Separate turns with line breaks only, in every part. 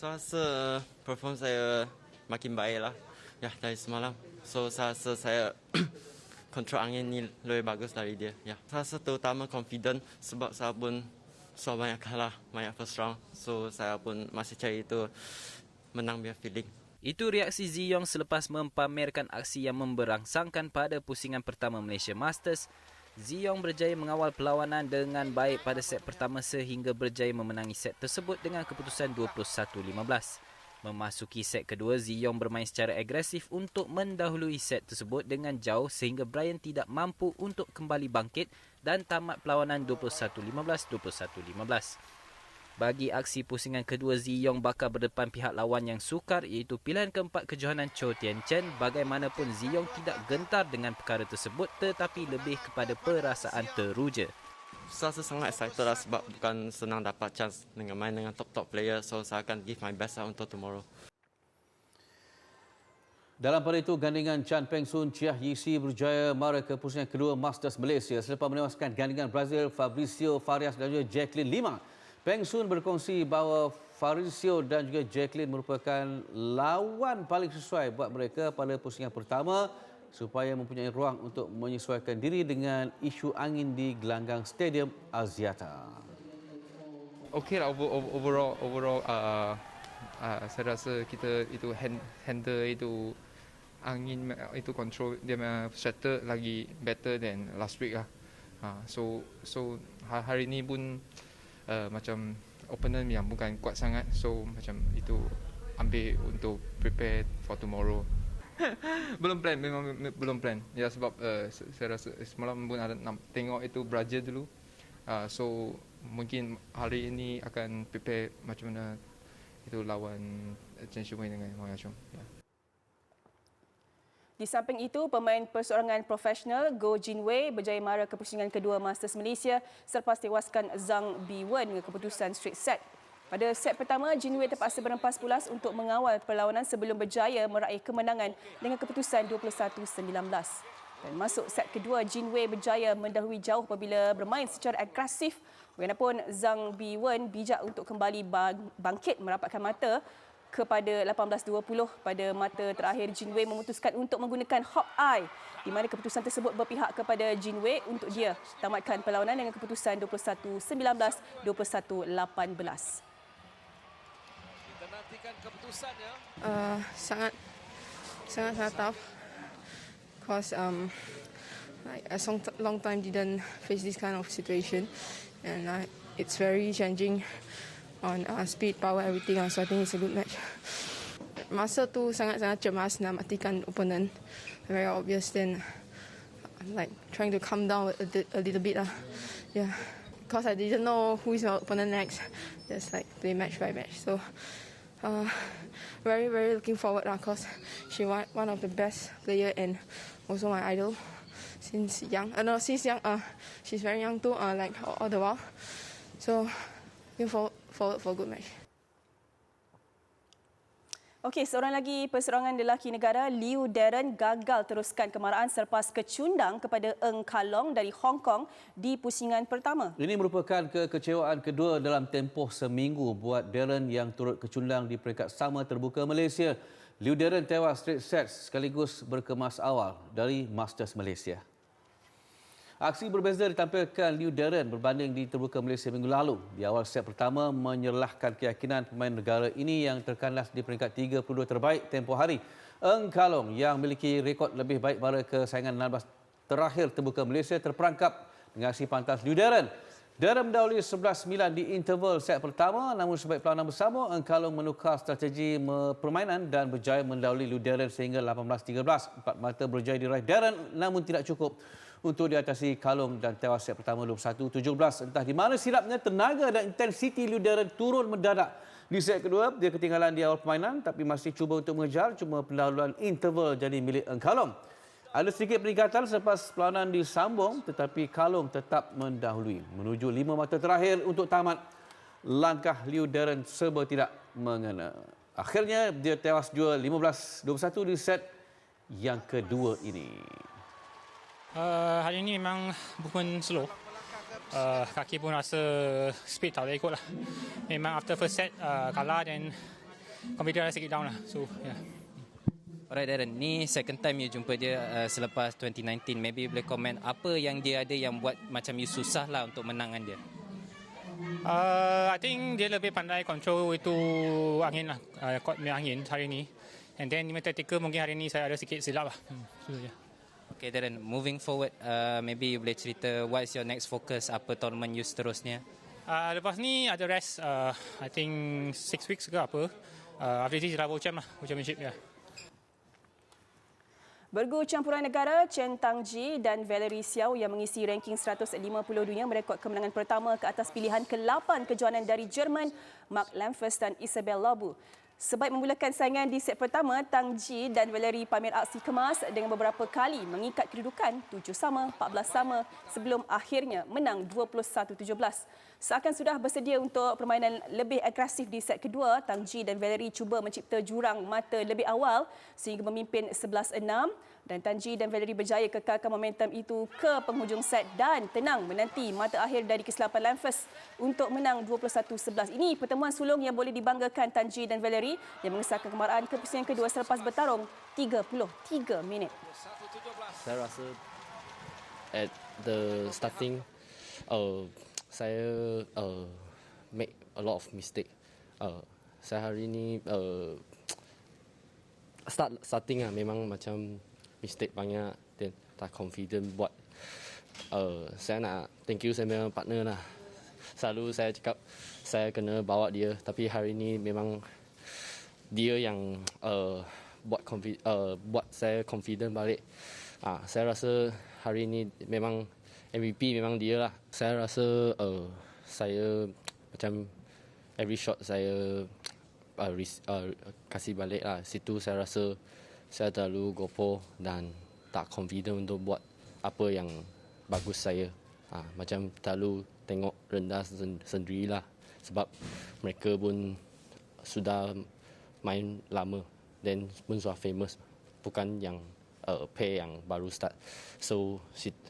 Saya rasa perform saya makin baik lah ya dari semalam. So saya rasa saya kontrol angin ni lebih bagus dari dia. Ya. Saya rasa terutama confident sebab saya pun banyak kalah, banyak first round. So saya pun masih cari itu menang biar feeling.
Itu reaksi Ziyong selepas mempamerkan aksi yang memberangsangkan pada pusingan pertama Malaysia Masters. Ziyong berjaya mengawal perlawanan dengan baik pada set pertama sehingga berjaya memenangi set tersebut dengan keputusan 21-15. Memasuki set kedua, Ziyong bermain secara agresif untuk mendahului set tersebut dengan jauh sehingga Brian tidak mampu untuk kembali bangkit dan tamat perlawanan 21-15, 21-15. Bagi aksi pusingan kedua, Ziyong bakal berdepan pihak lawan yang sukar iaitu pilihan keempat kejohanan Cho Tien Chen. Bagaimanapun Ziyong tidak gentar dengan perkara tersebut tetapi lebih kepada perasaan teruja.
Saya rasa sangat excited lah sebab bukan senang dapat chance dengan main dengan top-top player. So saya akan give my best lah untuk tomorrow.
Dalam pada itu, gandingan Chan Peng Soon Chia Yisi berjaya mara ke pusingan kedua Masters Malaysia selepas menewaskan gandingan Brazil Fabrício Farias dan juga Jacqueline Lima. Peng Soon berkongsi bahawa Fabrício dan juga Jacqueline merupakan lawan paling sesuai buat mereka pada pusingan pertama supaya mempunyai ruang untuk menyesuaikan diri dengan isu angin di gelanggang Stadium Axiata.
Okey lah, overall saya rasa kita itu handle itu angin itu control dia shutter lagi better than last week lah. So hari ni pun macam opponent yang bukan kuat sangat, so macam itu ambil untuk prepare for tomorrow. Belum plan, memang belum plan. Ya sebab saya rasa semalam pun ada nak tengok itu Brazil dulu. So mungkin hari ini akan prepare macam mana itu lawan Chen Shumwei dengan Wang Yashong. Ya.
Di samping itu, pemain perseorangan profesional Goh Jin Wei berjaya mara ke pusingan kedua Masters Malaysia selepas tewaskan Zhang Biwen dengan keputusan straight set. Pada set pertama, Jin Wei terpaksa berempas pulas untuk mengawal perlawanan sebelum berjaya meraih kemenangan dengan keputusan 21-19. Dan masuk set kedua, Jin Wei berjaya mendahului jauh apabila bermain secara agresif. Walaupun Zhang Biwen bijak untuk kembali bangkit merapatkan mata kepada 18-20 pada mata terakhir, Jin Wei memutuskan untuk menggunakan hop eye di mana keputusan tersebut berpihak kepada Jin Wei untuk dia tamatkan perlawanan dengan keputusan 21-19, 21-18.
Kita nantikan keputusannya.
Sangat tough because like a long time didn't face this kind of situation and it's very challenging on speed, power, everything. So I think it's a good match. Masa tu sangat-sangat cemas nak matikan opponent. Very obvious. Then I'm like trying to calm down a little bit lah. Yeah, because I didn't know who is my opponent next. Just like play match by match. So very looking forward lah. Cause she one of the best player and also my idol since young. Since young. She's very young too. Like all the while. So looking forward for a good match.
Okey, seorang lagi perseorangan lelaki negara, Liu Darren, gagal teruskan kemaraan selepas kecundang kepada Eng Kalong dari Hong Kong di pusingan pertama.
Ini merupakan kekecewaan kedua dalam tempoh seminggu buat Darren yang turut kecundang di peringkat sama terbuka Malaysia. Liu Darren tewas straight set sekaligus berkemas awal dari Masters Malaysia. Aksi berbeza ditampilkan Liu Darren berbanding di terbuka Malaysia minggu lalu. Di awal set pertama menyerlahkan keyakinan pemain negara ini yang terkandas di peringkat 32 terbaik tempoh hari. Eng Kalong yang memiliki rekod lebih baik pada kesaingan 16 terakhir terbuka Malaysia terperangkap dengan aksi pantas Liu Darren. Darren mendahului 11-9 di interval set pertama, namun sebaik perlawanan bersama, Eng Kalong menukar strategi permainan dan berjaya mendahului Liu Darren sehingga 18-13. Empat mata berjaya diraih Darren namun tidak cukup untuk diatasi Kalong dan tewas set pertama 21-17. Entah di mana silapnya, tenaga dan intensiti Liu Darren turun mendadak. Di set kedua, dia ketinggalan di awal permainan tapi masih cuba untuk mengejar, cuma pendahuluan interval jadi milik Eng Kalong. Ada sedikit peningkatan selepas perlawanan disambung tetapi Kalong tetap mendahului. Menuju 5 mata terakhir untuk tamat, langkah Liu Darren serba tidak mengena. Akhirnya dia tewas jua 15-21 di set yang kedua ini.
Hari ini memang bukan slow. Kaki pun rasa speed tak boleh ikut lah. Memang after first set kalah dan confidence sikit down lah. So, yeah.
Alright Darren, ni second time you jumpa dia selepas 2019. Maybe boleh komen apa yang dia ada yang buat macam you susah lah untuk menangan dia.
I think dia lebih pandai control itu angin lah, court punya angin hari ni. And then lima tactical mungkin hari ni saya ada sikit silap lah. So, yeah.
Okay Darren, moving forward, maybe you boleh cerita what is your next focus, apa tournament you seterusnya?
Lepas ni ada rest, I think 6 weeks ke apa. After this dah World Champ lah, World Championship ya.
Bergu campuran negara Chen Tangji dan Valerie Xiao yang mengisi ranking 150 dunia merekod kemenangan pertama ke atas pilihan ke-8 kejohanan dari Jerman, Mark Lamfers dan Isabel Labu. Sebaik memulakan saingan di set pertama, Tangji dan Valerie pamer aksi kemas dengan beberapa kali mengikat kedudukan 7-sama, 14-sama sebelum akhirnya menang 21-17. Seakan sudah bersedia untuk permainan lebih agresif di set kedua, Tangji dan Valerie cuba mencipta jurang mata lebih awal sehingga memimpin 11-6 dan Tangji dan Valerie berjaya kekalkan momentum itu ke penghujung set dan tenang menanti mata akhir dari kesilapan Lamfers untuk menang 21-11. Ini pertemuan sulung yang boleh dibanggakan Tangji dan Valerie yang mengesahkan kemarahan ke pusingan kedua selepas bertarung 33 minit.
Saya rasa at the starting saya make a lot of mistake. Saya hari ni starting memang macam mistake banyak dan tak confident buat. Saya nak thank you saya punya partner lah. Selalu saya cakap saya kena bawa dia, tapi hari ni memang dia yang buat saya confident balik. Saya rasa hari ni memang MVP memang dia lah. Saya rasa saya macam every shot saya kasih balik lah. Situ saya rasa saya terlalu gopoh dan tak confident untuk buat apa yang bagus saya. Macam terlalu tengok rendah sendirilah. Sebab mereka pun sudah main lama dan pun sudah famous. Bukan yang pair yang baru start. So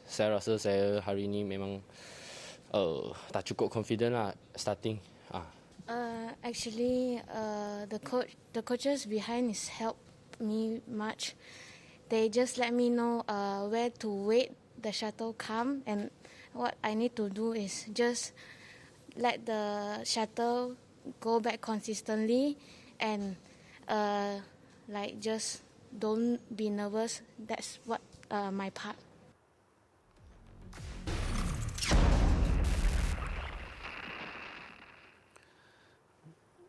saya rasa saya hari ini memang tak cukup confident lah starting.
Actually, the coaches behind is helped me much. They just let me know where to wait the shuttle come, and what I need to do is just let the shuttle go back consistently and like just don't be nervous. That's what my part.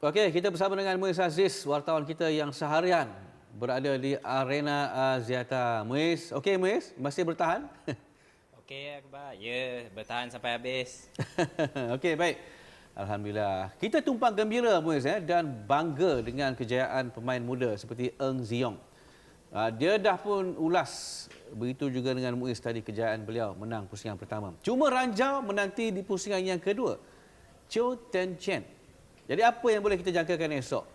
Okey, kita bersama dengan Muiz Aziz, wartawan kita yang seharian berada di Arena Aziata. Muiz, okey Muiz, masih bertahan?
Okey Akbar, ya, bertahan sampai habis.
Okey, baik. Alhamdulillah. Kita tumpang gembira Muiz dan bangga dengan kejayaan pemain muda seperti Eng Ziong. Dia dah pun ulas, begitu juga dengan Muiz tadi kejayaan beliau menang pusingan pertama. Cuma ranjau menanti di pusingan yang kedua. Chiu Ten Chen. Jadi apa yang boleh kita jangkakan esok?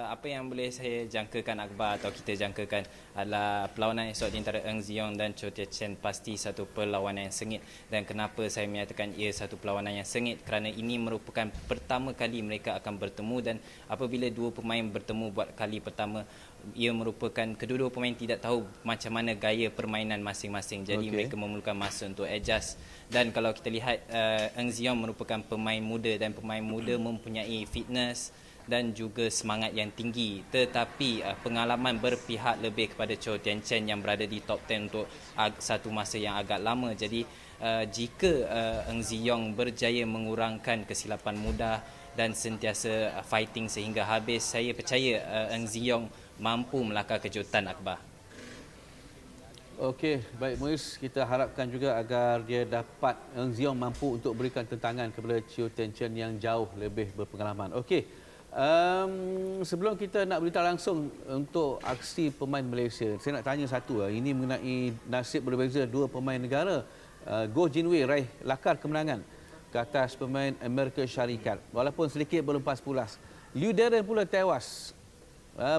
Apa yang boleh saya jangkakan Akbar atau kita jangkakan adalah perlawanan esok di antara Eng Ziong dan Chiu Ten Chen pasti satu perlawanan yang sengit. Dan kenapa saya menyatakan ia satu perlawanan yang sengit? Kerana ini merupakan pertama kali mereka akan bertemu, dan apabila dua pemain bertemu buat kali pertama, ia merupakan kedua-dua pemain tidak tahu macam mana gaya permainan masing-masing. Jadi mereka memerlukan masa untuk adjust. Dan kalau kita lihat Eng Ziong merupakan pemain muda, dan pemain muda mempunyai fitness dan juga semangat yang tinggi, tetapi pengalaman berpihak lebih kepada Chiu Ten Chen yang berada di top 10 untuk satu masa yang agak lama. Jadi jika Eng Ziong berjaya mengurangkan kesilapan mudah dan sentiasa fighting sehingga habis, saya percaya Eng Ziong mampu melakar kejutan Akbar.
Okey, baik Muiz, kita harapkan juga agar dia dapat, Eng Ziong mampu untuk berikan tentangan kepada Chiu Ten Chen yang jauh lebih berpengalaman. Okey. Sebelum kita nak beritahu langsung untuk aksi pemain Malaysia, saya nak tanya satu. Ini mengenai nasib berbeza dua pemain negara. Goh Jin Wei raih lakar kemenangan ke atas pemain Amerika Syarikat, walaupun sedikit berlepas pulas. Liu Darren pula tewas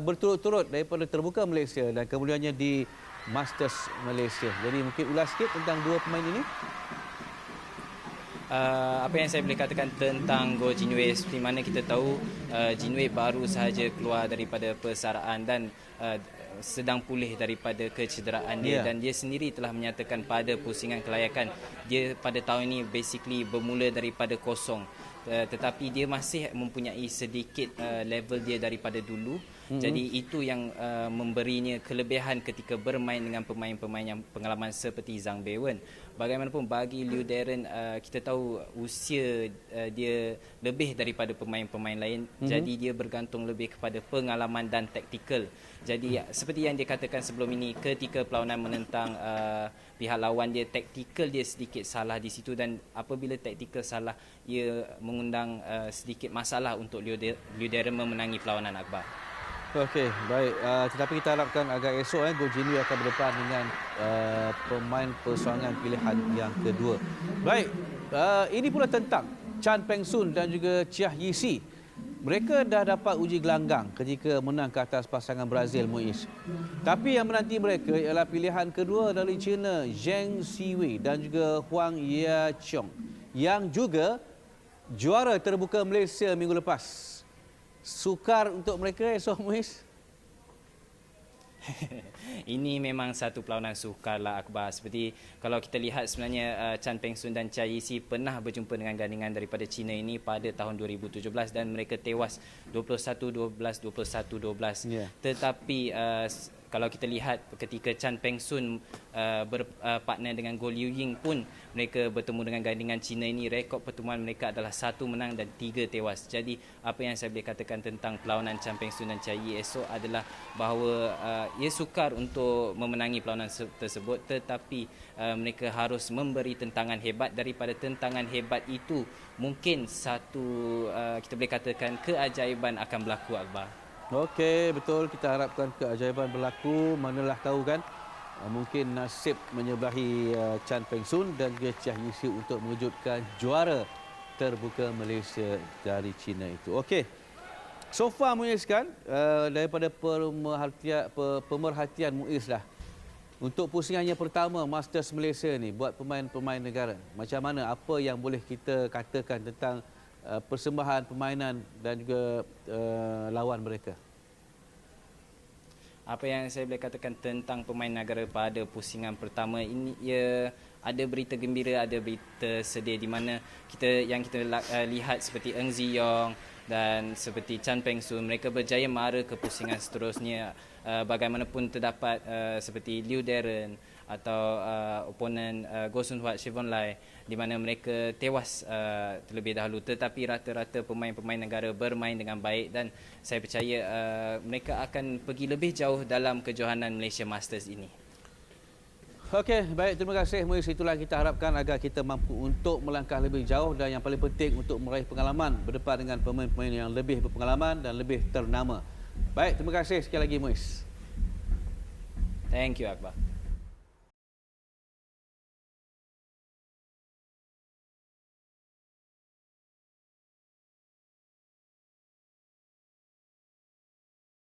berturut-turut daripada terbuka Malaysia dan kemudiannya di Masters Malaysia. Jadi mungkin ulas sikit tentang dua pemain ini.
Apa yang saya boleh katakan tentang Go Jinwei, seperti mana kita tahu Jinwei baru sahaja keluar daripada persaraan dan sedang pulih daripada kecederaan dia, dan dia sendiri telah menyatakan pada pusingan kelayakan dia pada tahun ini basically bermula daripada kosong, tetapi dia masih mempunyai sedikit level dia daripada dulu. Jadi itu yang memberinya kelebihan ketika bermain dengan pemain-pemain yang pengalaman seperti Zhang Beiwen. Bagaimanapun bagi Liu Darren, kita tahu usia dia lebih daripada pemain-pemain lain, jadi dia bergantung lebih kepada pengalaman dan taktikal. Jadi seperti yang dia katakan sebelum ini, ketika perlawanan menentang pihak lawan dia, taktikal dia sedikit salah di situ, dan apabila taktikal salah, ia mengundang sedikit masalah untuk Liu Darren memenangi perlawanan, Akbar.
Okey, baik. Tetapi kita harapkan agak esok Go Jinwei akan berdepan dengan pemain persoalangan pilihan yang kedua. Baik, ini pula tentang Chan Peng Sun dan juga Chia Yisi. Mereka dah dapat uji gelanggang ketika menang ke atas pasangan Brazil Muiz. Tapi yang menanti mereka ialah pilihan kedua dari China, Zheng Siwei dan juga Huang Yaqiong, yang juga juara terbuka Malaysia minggu lepas. Sukar untuk mereka esok, Muiz?
Ini memang satu perlawanan sukar lah, Akbar. Seperti kalau kita lihat sebenarnya Chan Peng Sun dan Chia Yisi pernah berjumpa dengan gandingan daripada China ini pada tahun 2017 dan mereka tewas 21-12, 21-12. Tetapi kalau kita lihat ketika Chan Peng Sun berpartner dengan Go Liu Ying pun mereka bertemu dengan gandingan China ini, rekod pertemuan mereka adalah 1 menang dan 3 tewas. Jadi apa yang saya boleh katakan tentang perlawanan Chan Peng Sun dan Chia Yi esok adalah bahawa ia sukar untuk memenangi perlawanan tersebut, tetapi mereka harus memberi tentangan hebat. Daripada tentangan hebat itu mungkin satu kita boleh katakan keajaiban akan berlaku, Akbar.
Okey, betul. Kita harapkan keajaiban berlaku. Manalah tahu kan, mungkin nasib menyebelah Chan Peng Sun dan juga Chia Yisi untuk mewujudkan juara terbuka Malaysia dari China itu. Okey, so far Muiz kan, daripada pemerhatian Muiz lah untuk pusingan yang pertama Masters Malaysia ni buat pemain-pemain negara. Macam mana, apa yang boleh kita katakan tentang persembahan permainan dan juga lawan mereka?
Apa yang saya boleh katakan tentang pemain negara pada pusingan pertama ini, ia ada berita gembira, ada berita sedih, di mana kita lihat seperti Eng Ziyong dan seperti Chan Peng Sun, mereka berjaya mara ke pusingan seterusnya. Bagaimanapun terdapat seperti Liu Darren atau oponen Goh Sun Huat, Siobhan Lai, di mana mereka tewas terlebih dahulu, tetapi rata-rata pemain-pemain negara bermain dengan baik dan saya percaya mereka akan pergi lebih jauh dalam kejohanan Malaysia Masters ini.
Okey, baik, terima kasih Muiz. Itulah kita harapkan agar kita mampu untuk melangkah lebih jauh dan yang paling penting untuk meraih pengalaman berdepan dengan pemain-pemain yang lebih berpengalaman dan lebih ternama. Baik, terima kasih sekali lagi Muiz.
Thank you, Akbar.